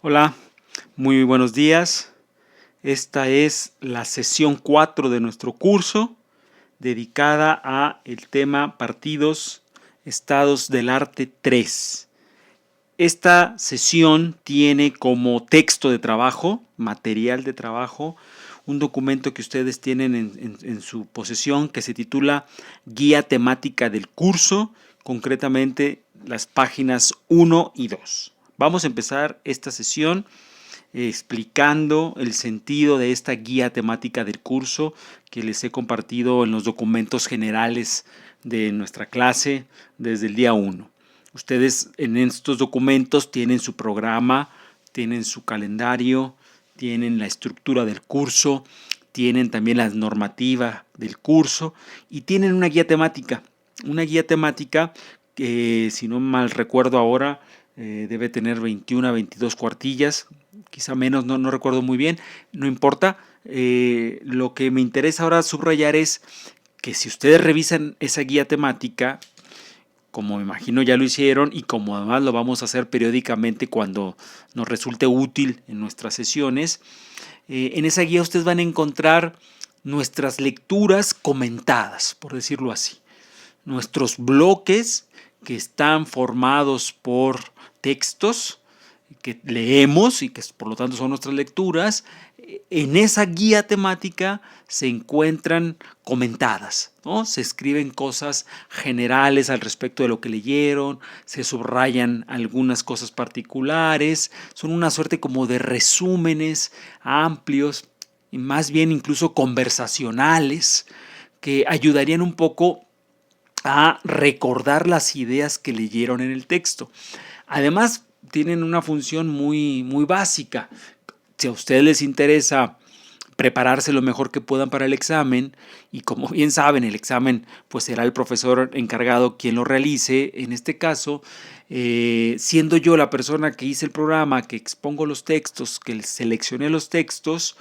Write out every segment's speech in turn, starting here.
Hola, muy buenos días. Esta es la sesión 4 de nuestro curso dedicada a el tema Partidos, Estados del Arte 3. Esta sesión tiene como texto de trabajo, material de trabajo, un documento que ustedes tienen en su posesión que se titula Guía temática del curso, concretamente las páginas 1 y 2. Vamos a empezar esta sesión explicando el sentido de esta guía temática del curso que les he compartido en los documentos generales de nuestra clase desde el día 1. Ustedes en estos documentos tienen su programa, tienen su calendario, tienen la estructura del curso, tienen también la normativa del curso y tienen una guía temática. Una guía temática que, si no mal recuerdo ahora, debe tener 21 a 22 cuartillas, quizá menos, no recuerdo muy bien, no importa. Lo que me interesa ahora subrayar es que si ustedes revisan esa guía temática, como me imagino ya lo hicieron y como además lo vamos a hacer periódicamente cuando nos resulte útil en nuestras sesiones, en esa guía ustedes van a encontrar nuestras lecturas comentadas, por decirlo así, nuestros bloques que están formados por textos que leemos y que por lo tanto son nuestras lecturas. En esa guía temática se encuentran comentadas, ¿no? Se escriben cosas generales al respecto de lo que leyeron, se subrayan algunas cosas particulares, son una suerte como de resúmenes amplios y más bien incluso conversacionales que ayudarían un poco a recordar las ideas que leyeron en el texto. Además, tienen una función muy básica. Si a ustedes les interesa prepararse lo mejor que puedan para el examen, y como bien saben, el examen pues será el profesor encargado quien lo realice, en este caso, siendo yo la persona que hice el programa, que expongo los textos, que seleccioné los textos,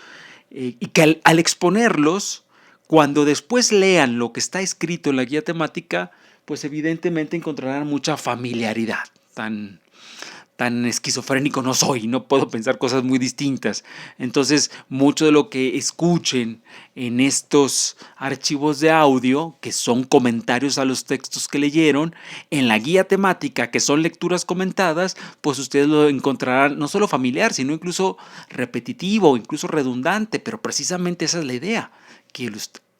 y que al exponerlos, cuando después lean lo que está escrito en la guía temática, pues evidentemente encontrarán mucha familiaridad. Tan esquizofrénico no soy, no puedo pensar cosas muy distintas. Entonces, mucho de lo que escuchen en estos archivos de audio, que son comentarios a los textos que leyeron, en la guía temática, que son lecturas comentadas, pues ustedes lo encontrarán no solo familiar, sino incluso repetitivo, incluso redundante, pero precisamente esa es la idea,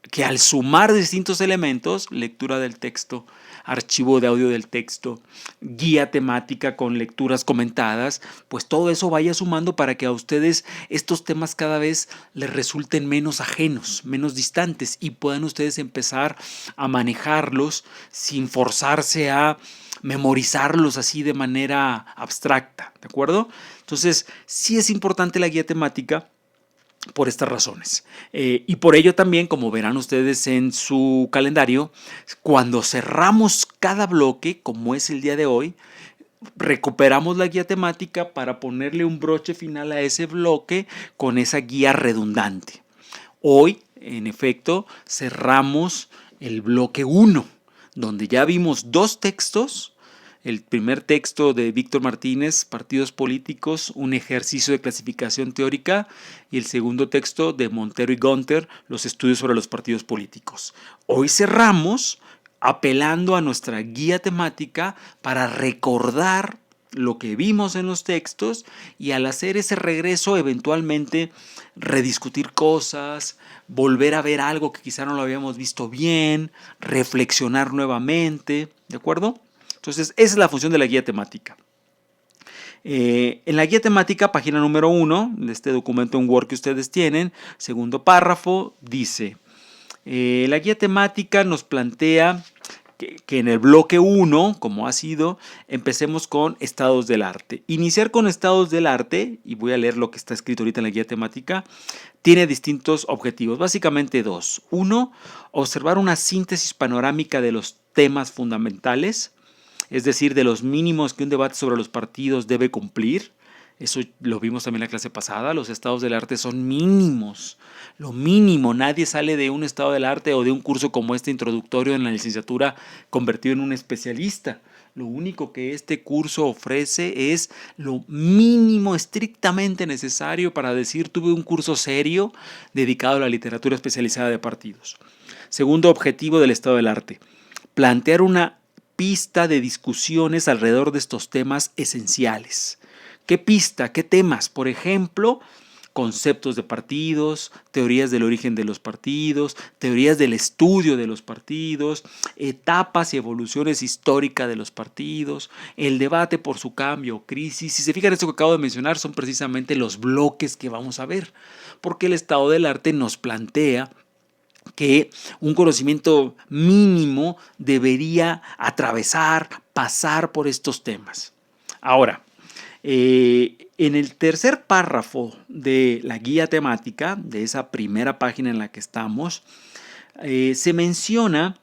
que al sumar distintos elementos, lectura del texto, archivo de audio del texto, guía temática con lecturas comentadas, pues todo eso vaya sumando para que a ustedes estos temas cada vez les resulten menos ajenos, menos distantes y puedan ustedes empezar a manejarlos sin forzarse a memorizarlos así de manera abstracta, ¿de acuerdo? Entonces, sí es importante la guía temática por estas razones. Y por ello también, como verán ustedes en su calendario, cuando cerramos cada bloque, como es el día de hoy, recuperamos la guía temática para ponerle un broche final a ese bloque con esa guía redundante. Hoy, en efecto, cerramos el bloque 1, donde ya vimos dos textos. El primer texto de Víctor Martínez, Partidos Políticos, un ejercicio de clasificación teórica, y el segundo texto de Montero y Gunter, los estudios sobre los partidos políticos. Hoy cerramos apelando a nuestra guía temática para recordar lo que vimos en los textos y al hacer ese regreso eventualmente rediscutir cosas, volver a ver algo que quizá no lo habíamos visto bien, reflexionar nuevamente, ¿de acuerdo? Entonces, esa es la función de la guía temática. En la guía temática, página número 1 de este documento en Word que ustedes tienen, segundo párrafo, dice, la guía temática nos plantea que en el bloque 1, como ha sido, empecemos con estados del arte. Iniciar con estados del arte, y voy a leer lo que está escrito ahorita en la guía temática, tiene distintos objetivos, básicamente dos. Uno, observar una síntesis panorámica de los temas fundamentales, es decir, de los mínimos que un debate sobre los partidos debe cumplir. Eso lo vimos también en la clase pasada, los estados del arte son mínimos, lo mínimo, nadie sale de un estado del arte o de un curso como este introductorio en la licenciatura convertido en un especialista. Lo único que este curso ofrece es lo mínimo estrictamente necesario para decir tuve un curso serio dedicado a la literatura especializada de partidos. Segundo objetivo del estado del arte: plantear una pista de discusiones alrededor de estos temas esenciales. ¿Qué pista? ¿Qué temas? Por ejemplo, conceptos de partidos, teorías del origen de los partidos, teorías del estudio de los partidos, etapas y evoluciones históricas de los partidos, el debate por su cambio o crisis. Si se fijan, esto que acabo de mencionar son precisamente los bloques que vamos a ver, porque el estado del arte nos plantea que un conocimiento mínimo debería atravesar, pasar por estos temas. Ahora, en el tercer párrafo de la guía temática, de esa primera página en la que estamos, se menciona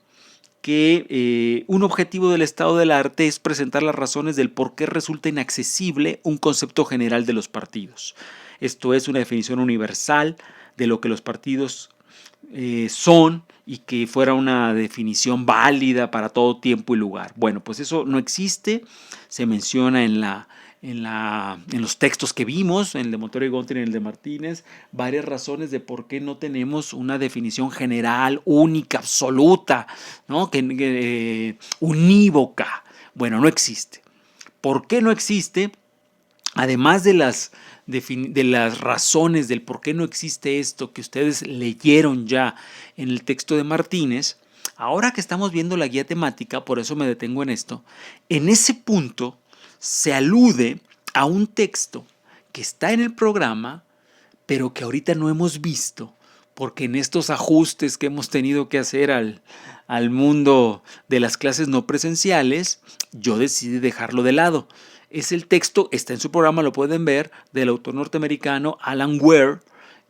que un objetivo del estado del arte es presentar las razones del por qué resulta inaccesible un concepto general de los partidos. Esto es una definición universal de lo que los partidos son, y que fuera una definición válida para todo tiempo y lugar. Bueno, pues eso no existe. Se menciona en los textos que vimos, en el de Montero y Gontier y en el de Martínez, varias razones de por qué no tenemos una definición general, única, absoluta, ¿no? Unívoca. Bueno, no existe. ¿Por qué no existe? Además de las razones del por qué no existe esto que ustedes leyeron ya en el texto de Martínez, ahora que estamos viendo la guía temática, por eso me detengo en esto, en ese punto se alude a un texto que está en el programa, pero que ahorita no hemos visto, porque en estos ajustes que hemos tenido que hacer al mundo de las clases no presenciales, yo decidí dejarlo de lado. Es el texto, está en su programa, lo pueden ver, del autor norteamericano Alan Ware,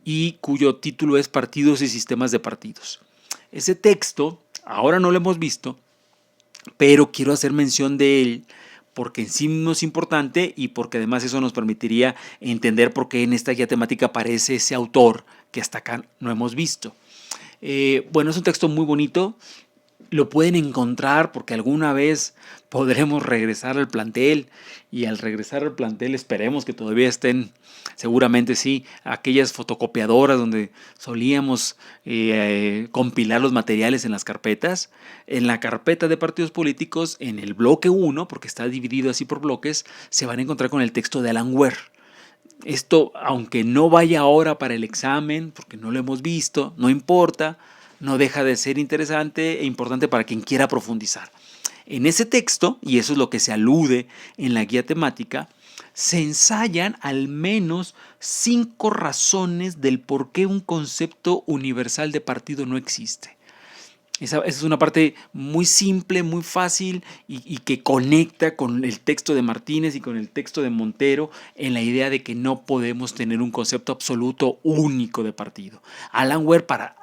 y cuyo título es Partidos y Sistemas de Partidos. Ese texto, ahora no lo hemos visto, pero quiero hacer mención de él porque en sí mismo es importante y porque además eso nos permitiría entender por qué en esta guía temática aparece ese autor que hasta acá no hemos visto. Bueno, es un texto muy bonito. Lo pueden encontrar porque alguna vez podremos regresar al plantel, y al regresar al plantel esperemos que todavía estén, seguramente sí, aquellas fotocopiadoras donde solíamos compilar los materiales en las carpetas. En la carpeta de partidos políticos, en el bloque 1, porque está dividido así por bloques, se van a encontrar con el texto de Alan Ware. Esto, aunque no vaya ahora para el examen, porque no lo hemos visto, no importa, no deja de ser interesante e importante para quien quiera profundizar. En ese texto, y eso es lo que se alude en la guía temática, se ensayan al menos 5 razones del por qué un concepto universal de partido no existe. Esa es una parte muy simple, muy fácil y que conecta con el texto de Martínez y con el texto de Montero en la idea de que no podemos tener un concepto absoluto único de partido. Alan Ware, para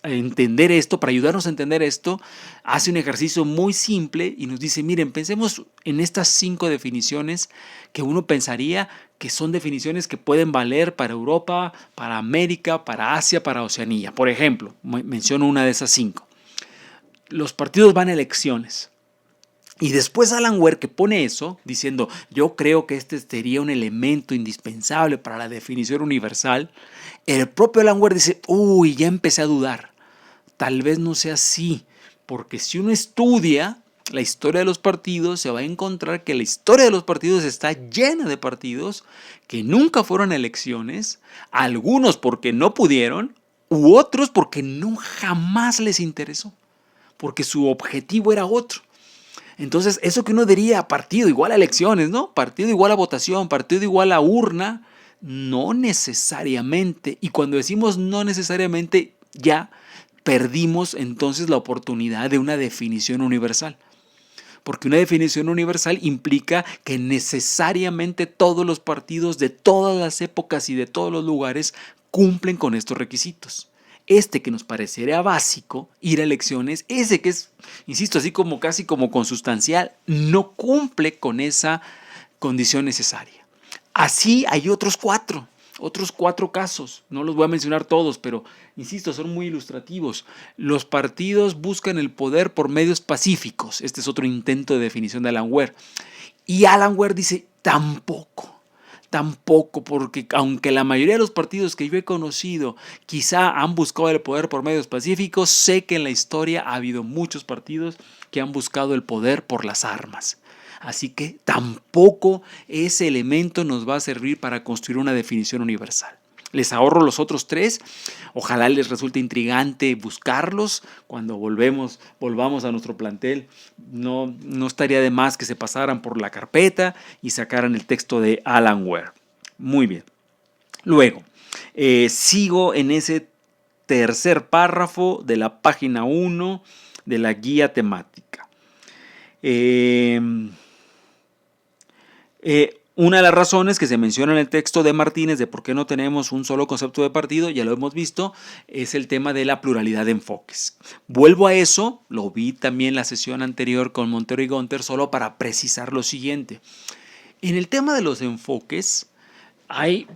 entender esto, para ayudarnos a entender esto, hace un ejercicio muy simple y nos dice, miren, pensemos en estas 5 definiciones que uno pensaría que son definiciones que pueden valer para Europa, para América, para Asia, para Oceanía. Por ejemplo, menciono una de esas 5. Los partidos van a elecciones. Y después Alan Ware, que pone eso, diciendo, yo creo que este sería un elemento indispensable para la definición universal, el propio Alan Ware dice, uy, ya empecé a dudar. Tal vez no sea así, porque si uno estudia la historia de los partidos, se va a encontrar que la historia de los partidos está llena de partidos que nunca fueron a elecciones, algunos porque no pudieron, u otros porque no jamás les interesó, porque su objetivo era otro. Entonces, eso que uno diría, partido igual a elecciones, ¿no? Partido igual a votación, partido igual a urna, no necesariamente. Y cuando decimos no necesariamente, ya perdimos entonces la oportunidad de una definición universal. Porque una definición universal implica que necesariamente todos los partidos de todas las épocas y de todos los lugares cumplen con estos requisitos. Este que nos parecería básico, ir a elecciones, ese que es, insisto, así como casi como consustancial, no cumple con esa condición necesaria. Así hay otros 4. Otros 4 casos, no los voy a mencionar todos, pero insisto, son muy ilustrativos. Los partidos buscan el poder por medios pacíficos. Este es otro intento de definición de Alan Ware. Y Alan Ware dice, tampoco, porque aunque la mayoría de los partidos que yo he conocido quizá han buscado el poder por medios pacíficos, sé que en la historia ha habido muchos partidos que han buscado el poder por las armas. Así que tampoco ese elemento nos va a servir para construir una definición universal. Les ahorro los otros 3. Ojalá les resulte intrigante buscarlos cuando volvamos a nuestro plantel. No estaría de más que se pasaran por la carpeta y sacaran el texto de Alan Ware. Muy bien. Luego, sigo en ese tercer párrafo de la página 1 de la guía temática. Una de las razones que se menciona en el texto de Martínez de por qué no tenemos un solo concepto de partido, ya lo hemos visto, es el tema de la pluralidad de enfoques. Vuelvo a eso, lo vi también en la sesión anterior con Montero y Gunter, solo para precisar lo siguiente. En el tema de los enfoques, hay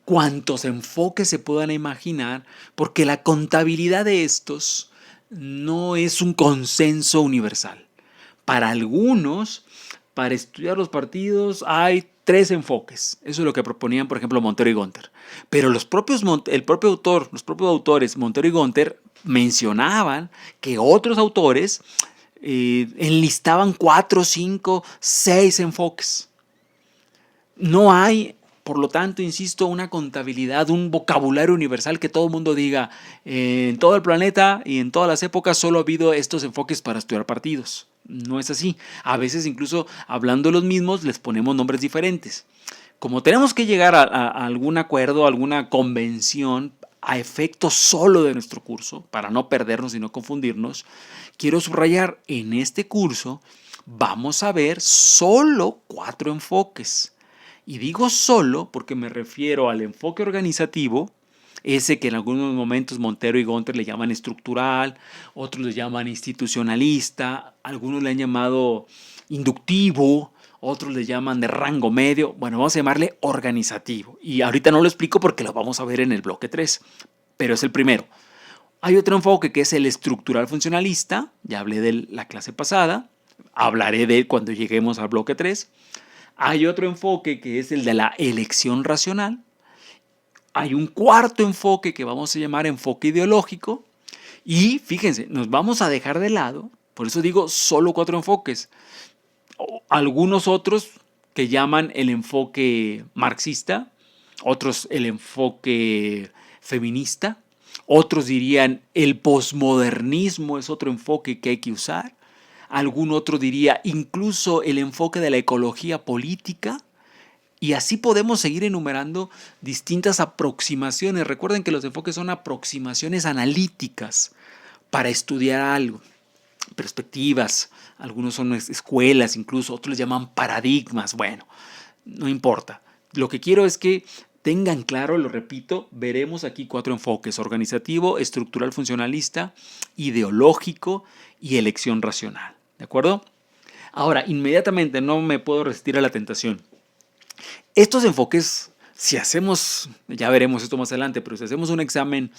cuantos enfoques se puedan imaginar, porque la contabilidad de estos no es un consenso universal. Para algunos, para estudiar los partidos hay 3 enfoques. Eso es lo que proponían, por ejemplo, Montero y Gunter. Pero los propios autores, Montero y Gunter, mencionaban que otros autores enlistaban 4, 5, 6 enfoques. No hay, por lo tanto, insisto, una contabilidad, un vocabulario universal que todo el mundo diga, en todo el planeta y en todas las épocas solo ha habido estos enfoques para estudiar partidos. No es así. A veces incluso hablando de los mismos les ponemos nombres diferentes. Como tenemos que llegar a algún acuerdo, a alguna convención a efecto solo de nuestro curso, para no perdernos y no confundirnos, quiero subrayar, en este curso vamos a ver solo 4 enfoques. Y digo solo porque me refiero al enfoque organizativo, ese que en algunos momentos Montero y Gunter le llaman estructural, otros le llaman institucionalista, algunos le han llamado inductivo, otros le llaman de rango medio. Bueno, vamos a llamarle organizativo. Y ahorita no lo explico porque lo vamos a ver en el bloque 3, pero es el primero. Hay otro enfoque que es el estructural funcionalista, ya hablé de la clase pasada, hablaré de él cuando lleguemos al bloque 3. Hay otro enfoque que es el de la elección racional. Hay un cuarto enfoque que vamos a llamar enfoque ideológico. Y fíjense, nos vamos a dejar de lado, por eso digo solo 4 enfoques. Algunos otros que llaman el enfoque marxista, otros el enfoque feminista, otros dirían el posmodernismo es otro enfoque que hay que usar. Algún otro diría incluso el enfoque de la ecología política. Y así podemos seguir enumerando distintas aproximaciones. Recuerden que los enfoques son aproximaciones analíticas para estudiar algo. Perspectivas, algunos son escuelas, incluso otros les llaman paradigmas. Bueno, no importa. Lo que quiero es que tengan claro, lo repito, veremos aquí 4 enfoques: organizativo, estructural funcionalista, ideológico y elección racional. ¿De acuerdo? Ahora, inmediatamente no me puedo resistir a la tentación. Estos enfoques, si hacemos, ya veremos esto más adelante, pero si hacemos un examen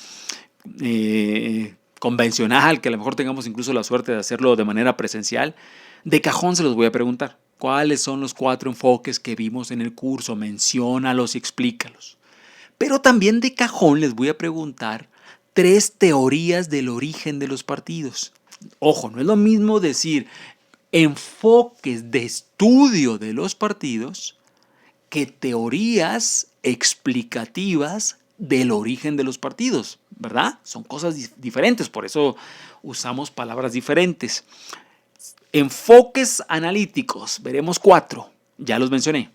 convencional, que a lo mejor tengamos incluso la suerte de hacerlo de manera presencial, de cajón se los voy a preguntar. ¿Cuáles son los 4 enfoques que vimos en el curso? Menciónalos y explícalos. Pero también de cajón les voy a preguntar 3 teorías del origen de los partidos. Ojo, no es lo mismo decir enfoques de estudio de los partidos que teorías explicativas del origen de los partidos, ¿verdad? Son cosas diferentes, por eso usamos palabras diferentes. Enfoques analíticos, veremos 4, ya los mencioné.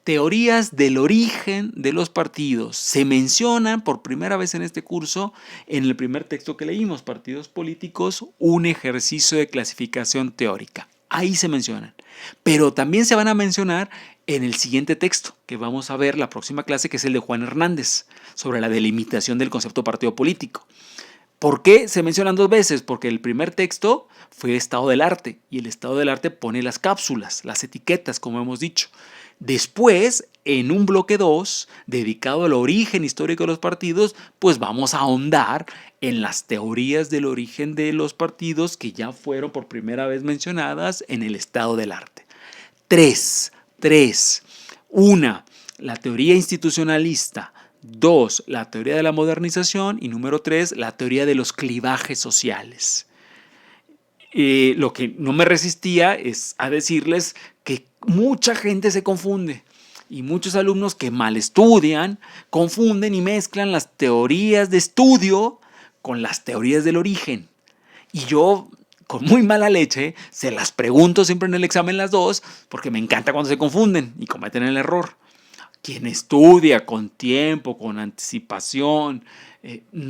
Teorías del origen de los partidos se mencionan por primera vez en este curso en el primer texto que leímos, Partidos Políticos, un ejercicio de clasificación teórica. Ahí se mencionan, pero también se van a mencionar en el siguiente texto que vamos a ver la próxima clase, que es el de Juan Hernández, sobre la delimitación del concepto partido político. ¿Por qué se mencionan 2 veces? Porque el primer texto fue estado del arte y el estado del arte pone las cápsulas, las etiquetas, como hemos dicho. Después, en un bloque 2, dedicado al origen histórico de los partidos, pues vamos a ahondar en las teorías del origen de los partidos que ya fueron por primera vez mencionadas en el estado del arte. Tres. Una, la teoría institucionalista. 2, la teoría de la modernización. Y número 3, la teoría de los clivajes sociales. Lo que no me resistía es a decirles que mucha gente se confunde y muchos alumnos que mal estudian confunden y mezclan las teorías de estudio con las teorías del origen. Y yo, con muy mala leche, se las pregunto siempre en el examen las dos, porque me encanta cuando se confunden y cometen el error. Quien estudia con tiempo, con anticipación,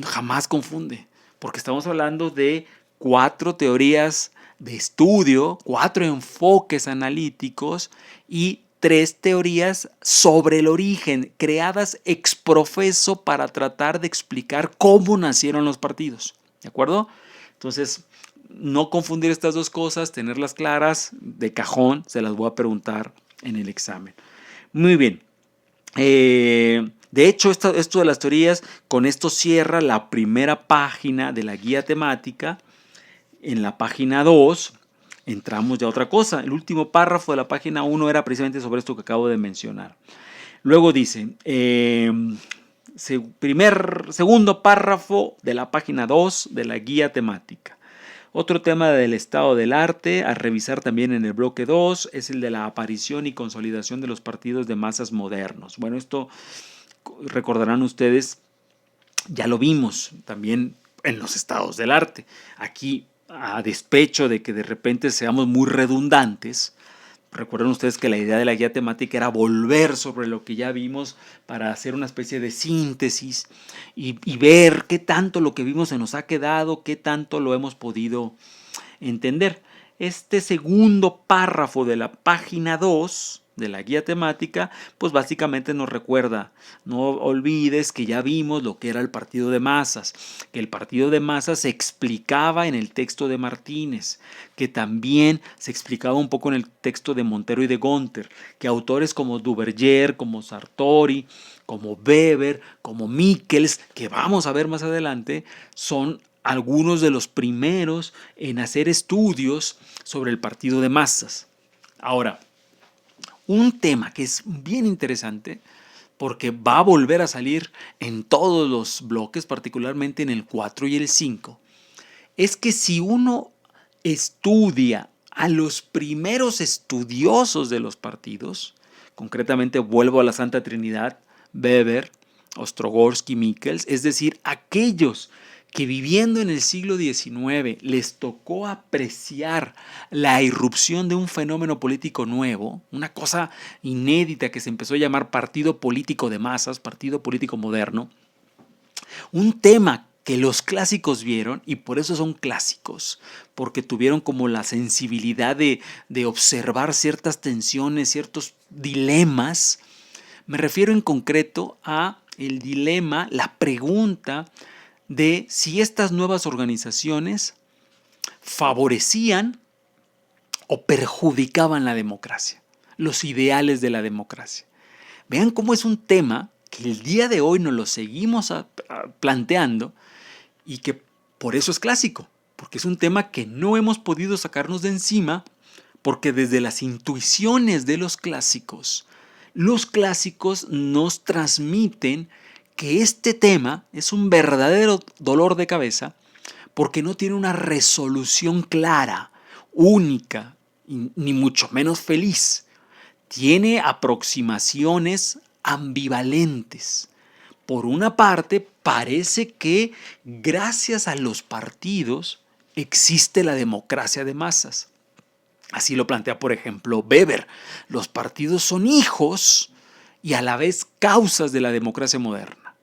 jamás confunde, porque estamos hablando de 4 teorías de estudio, 4 enfoques analíticos y 3 teorías sobre el origen, creadas ex professo para tratar de explicar cómo nacieron los partidos. ¿De acuerdo? Entonces, no confundir estas dos cosas, tenerlas claras, de cajón, se las voy a preguntar en el examen. Muy bien. De hecho, esto de las teorías, con esto cierra la primera página de la guía temática. En la página 2 entramos ya a otra cosa. El último párrafo de la página 1 era precisamente sobre esto que acabo de mencionar. Luego dice, segundo párrafo de la página 2 de la guía temática. Otro tema del estado del arte a revisar también en el bloque 2 es el de la aparición y consolidación de los partidos de masas modernos. Bueno, esto recordarán ustedes, ya lo vimos también en los estados del arte. Aquí, a despecho de que de repente seamos muy redundantes, recuerden ustedes que la idea de la guía temática era volver sobre lo que ya vimos para hacer una especie de síntesis y ver qué tanto lo que vimos se nos ha quedado, qué tanto lo hemos podido entender. Este segundo párrafo de la página 2 de la guía temática, pues básicamente nos recuerda, no olvides que ya vimos lo que era el partido de masas, que el partido de masas se explicaba en el texto de Martínez, que también se explicaba un poco en el texto de Montero y de Gonter, que autores como Duverger, como Sartori, como Weber, como Michels, que vamos a ver más adelante, son algunos de los primeros en hacer estudios sobre el partido de masas. Ahora, un tema que es bien interesante porque va a volver a salir en todos los bloques, particularmente en el 4 y el 5, es que si uno estudia a los primeros estudiosos de los partidos, concretamente vuelvo a la Santa Trinidad, Weber, Ostrogorsky, Michels, es decir, aquellos que viviendo en el siglo XIX les tocó apreciar la irrupción de un fenómeno político nuevo, una cosa inédita que se empezó a llamar partido político de masas, partido político moderno, un tema que los clásicos vieron y por eso son clásicos, porque tuvieron como la sensibilidad de observar ciertas tensiones, ciertos dilemas. Me refiero en concreto a el dilema, la pregunta de si estas nuevas organizaciones favorecían o perjudicaban la democracia, los ideales de la democracia. Vean cómo es un tema que el día de hoy nos lo seguimos planteando y que por eso es clásico, porque es un tema que no hemos podido sacarnos de encima, porque desde las intuiciones de los clásicos nos transmiten que este tema es un verdadero dolor de cabeza porque no tiene una resolución clara, única, ni mucho menos feliz. Tiene aproximaciones ambivalentes. Por una parte, parece que gracias a los partidos existe la democracia de masas. Así lo plantea, por ejemplo, Weber. Los partidos son hijos y a la vez causas de la democracia moderna.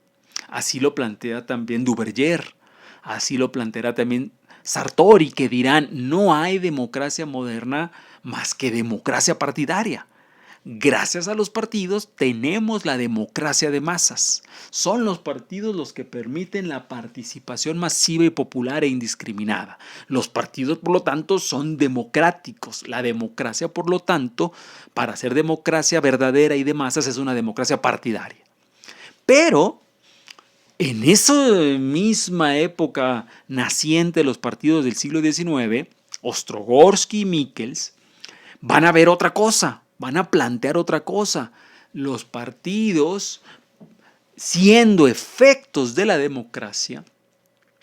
Así lo plantea también Duverger. Así lo planteará también Sartori, que dirán, no hay democracia moderna más que democracia partidaria. Gracias a los partidos tenemos la democracia de masas. Son los partidos los que permiten la participación masiva y popular e indiscriminada. Los partidos, por lo tanto, son democráticos. La democracia, por lo tanto, para ser democracia verdadera y de masas, es una democracia partidaria. Pero en esa misma época naciente de los partidos del siglo XIX, Ostrogorsky y Michels van a ver otra cosa, van a plantear otra cosa. Los partidos, siendo efectos de la democracia,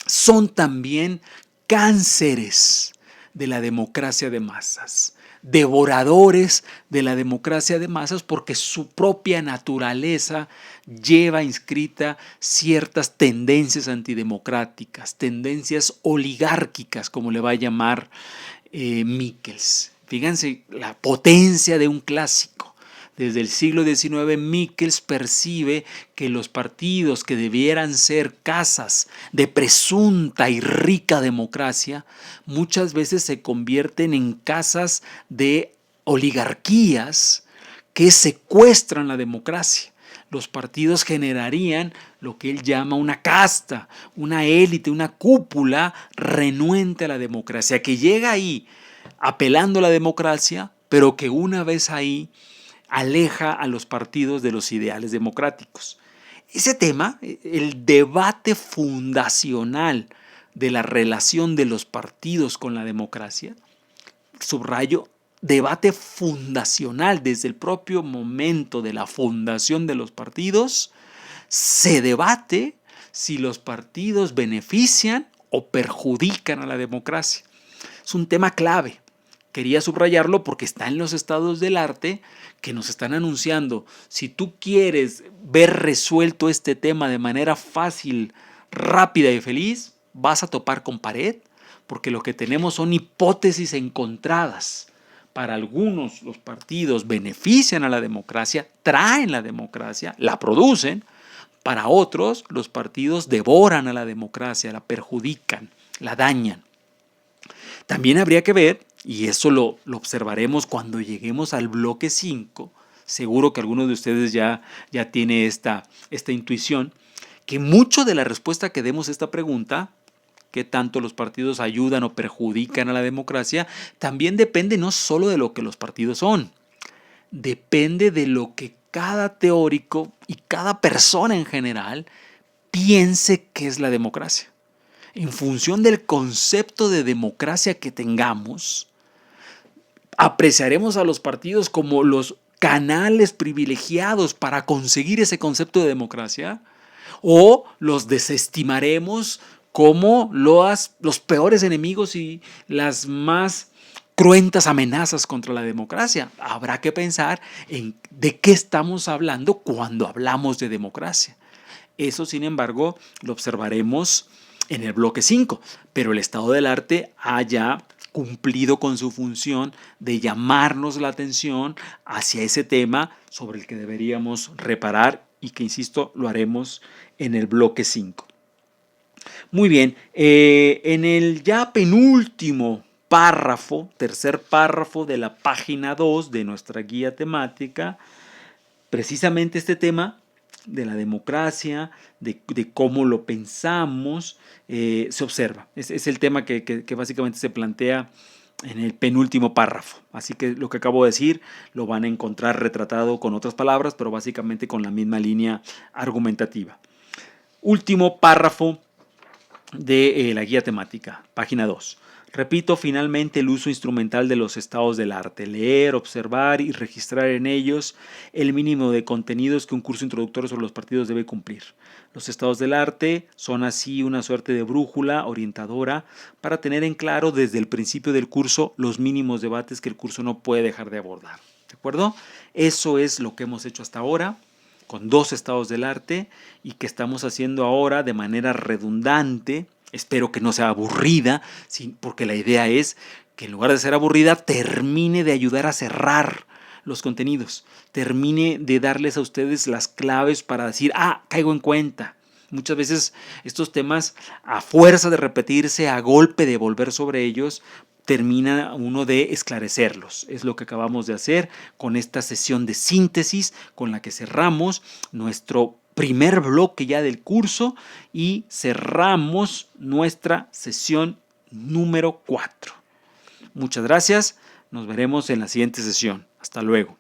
son también cánceres de la democracia de masas, devoradores de la democracia de masas, porque su propia naturaleza lleva inscrita ciertas tendencias antidemocráticas, tendencias oligárquicas, como le va a llamar Michels. Fíjense la potencia de un clásico. Desde el siglo XIX, Michels percibe que los partidos que debieran ser casas de presunta y rica democracia, muchas veces se convierten en casas de oligarquías que secuestran la democracia. Los partidos generarían lo que él llama una casta, una élite, una cúpula renuente a la democracia, que llega ahí apelando a la democracia, pero que una vez ahí aleja a los partidos de los ideales democráticos. Ese tema, el debate fundacional de la relación de los partidos con la democracia, subrayo, debate fundacional desde el propio momento de la fundación de los partidos, se debate si los partidos benefician o perjudican a la democracia. Es un tema clave. Quería subrayarlo porque está en los estados del arte que nos están anunciando. Si tú quieres ver resuelto este tema de manera fácil, rápida y feliz, vas a topar con pared, porque lo que tenemos son hipótesis encontradas. Para algunos los partidos benefician a la democracia, traen la democracia, la producen. Para otros los partidos devoran a la democracia, la perjudican, la dañan. También habría que ver, y eso lo observaremos cuando lleguemos al bloque 5, seguro que algunos de ustedes ya tiene esta intuición, que mucho de la respuesta que demos a esta pregunta, qué tanto los partidos ayudan o perjudican a la democracia, también depende no solo de lo que los partidos son, depende de lo que cada teórico y cada persona en general piense que es la democracia. En función del concepto de democracia que tengamos, apreciaremos a los partidos como los canales privilegiados para conseguir ese concepto de democracia, o los desestimaremos como los peores enemigos y las más cruentas amenazas contra la democracia. Habrá que pensar en de qué estamos hablando cuando hablamos de democracia. Eso, sin embargo, lo observaremos en el bloque 5, pero el estado del arte ha ya cumplido con su función de llamarnos la atención hacia ese tema sobre el que deberíamos reparar y que, insisto, lo haremos en el bloque 5. Muy bien, en el ya penúltimo párrafo, tercer párrafo de la página 2 de nuestra guía temática, precisamente este tema de la democracia, de cómo lo pensamos, se observa. Es el tema que básicamente se plantea en el penúltimo párrafo. Así que lo que acabo de decir lo van a encontrar retratado con otras palabras, pero básicamente con la misma línea argumentativa. Último párrafo de la guía temática, página 2. Repito finalmente el uso instrumental de los estados del arte: leer, observar y registrar en ellos el mínimo de contenidos que un curso introductorio sobre los partidos debe cumplir. Los estados del arte son así una suerte de brújula orientadora para tener en claro desde el principio del curso los mínimos debates que el curso no puede dejar de abordar. ¿De acuerdo? Eso es lo que hemos hecho hasta ahora con 2 estados del arte y que estamos haciendo ahora de manera redundante. Espero que no sea aburrida, porque la idea es que en lugar de ser aburrida, termine de ayudar a cerrar los contenidos, termine de darles a ustedes las claves para decir, caigo en cuenta. Muchas veces estos temas, a fuerza de repetirse, a golpe de volver sobre ellos, termina uno de esclarecerlos. Es lo que acabamos de hacer con esta sesión de síntesis con la que cerramos nuestro primer bloque ya del curso y cerramos nuestra sesión número 4. Muchas gracias. Nos veremos en la siguiente sesión. Hasta luego.